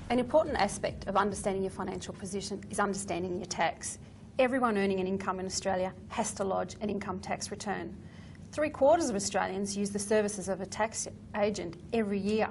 An important aspect of understanding your financial position is understanding your tax. Everyone earning an income in Australia has to lodge an income tax return. 3/4 of Australians use the services of a tax agent every year.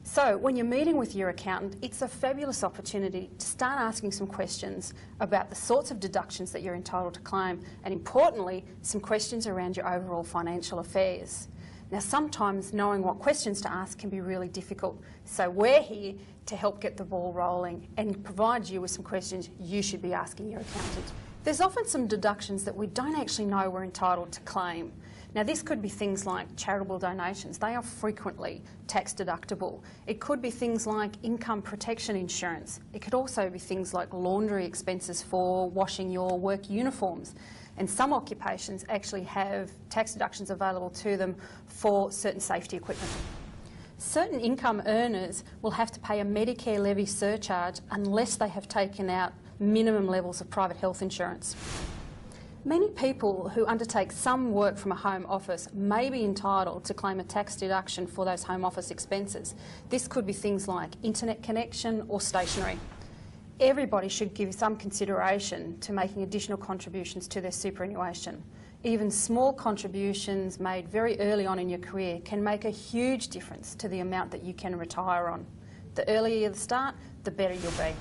So when you're meeting with your accountant, it's a fabulous opportunity to start asking some questions about the sorts of deductions that you're entitled to claim, and importantly, some questions around your overall financial affairs. Now, sometimes knowing what questions to ask can be really difficult, so we're here to help get the ball rolling and provide you with some questions you should be asking your accountant. There's often some deductions that we don't actually know we're entitled to claim. Now, this could be things like charitable donations. They are frequently tax deductible. It could be things like income protection insurance. It could also be things like laundry expenses for washing your work uniforms. And some occupations actually have tax deductions available to them for certain safety equipment. Certain income earners will have to pay a Medicare levy surcharge unless they have taken out minimum levels of private health insurance. Many people who undertake some work from a home office may be entitled to claim a tax deduction for those home office expenses. This could be things like internet connection or stationery. Everybody should give some consideration to making additional contributions to their superannuation. Even small contributions made very early on in your career can make a huge difference to the amount that you can retire on. The earlier you start, the better you'll be.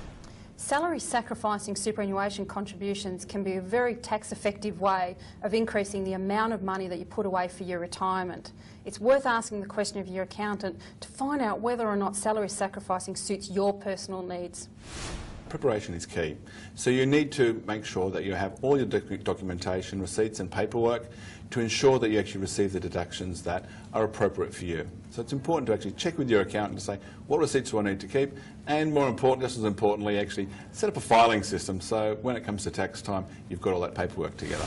Salary sacrificing superannuation contributions can be a very tax-effective way of increasing the amount of money that you put away for your retirement. It's worth asking the question of your accountant to find out whether or not salary sacrificing suits your personal needs. Preparation is key. So you need to make sure that you have all your documentation, receipts and paperwork to ensure that you actually receive the deductions that are appropriate for you. So it's important to actually check with your accountant to say, what receipts do I need to keep? And more important, just as importantly, actually set up a filing system so when it comes to tax time, you've got all that paperwork together.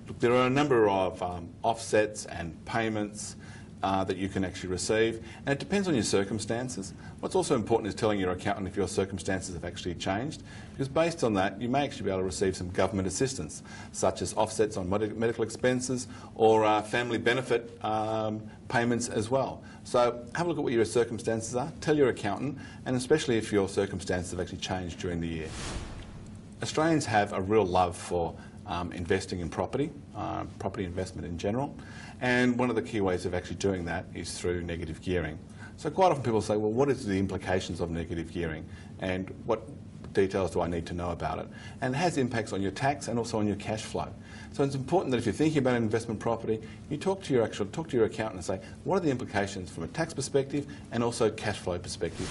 Look, there are a number of offsets and payments that you can actually receive, and it depends on your circumstances. What's also important is telling your accountant if your circumstances have actually changed, because based on that you may actually be able to receive some government assistance, such as offsets on medical expenses or family benefit payments as well. So have a look at what your circumstances are, tell your accountant, and especially if your circumstances have actually changed during the year. Australians have a real love for investing in property, property investment in general, and one of the key ways of actually doing that is through negative gearing. So quite often people say, well, what is the implications of negative gearing and what details do I need to know about it? And it has impacts on your tax and also on your cash flow. So it's important that if you're thinking about investment property, you talk to your accountant and say, what are the implications from a tax perspective and also cash flow perspective?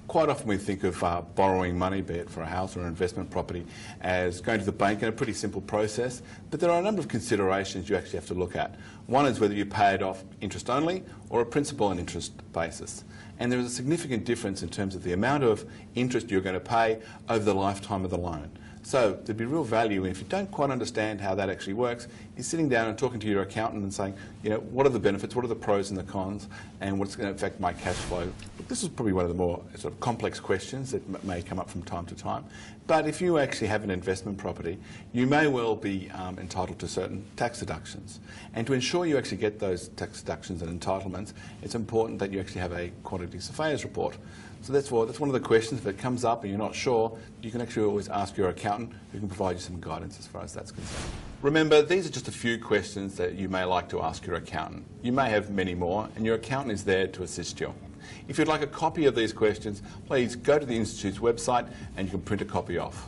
Quite often we think of borrowing money, be it for a house or an investment property, as going to the bank in a pretty simple process, but there are a number of considerations you actually have to look at. One is whether you pay it off interest only or a principal and interest basis. And there is a significant difference in terms of the amount of interest you're going to pay over the lifetime of the loan. So there'd be real value if you don't quite understand how that actually works, is sitting down and talking to your accountant and saying, you know, what are the benefits, what are the pros and the cons, and what's going to affect my cash flow. This is probably one of the more sort of complex questions that may come up from time to time. But if you actually have an investment property, you may well be entitled to certain tax deductions. And to ensure you actually get those tax deductions and entitlements, it's important that you actually have a quantity surveyor's report. So that's one of the questions. If it comes up and you're not sure, you can actually always ask your accountant who can provide you some guidance as far as that's concerned. Remember, these are just a few questions that you may like to ask your accountant. You may have many more, and your accountant is there to assist you. If you'd like a copy of these questions, please go to the Institute's website and you can print a copy off.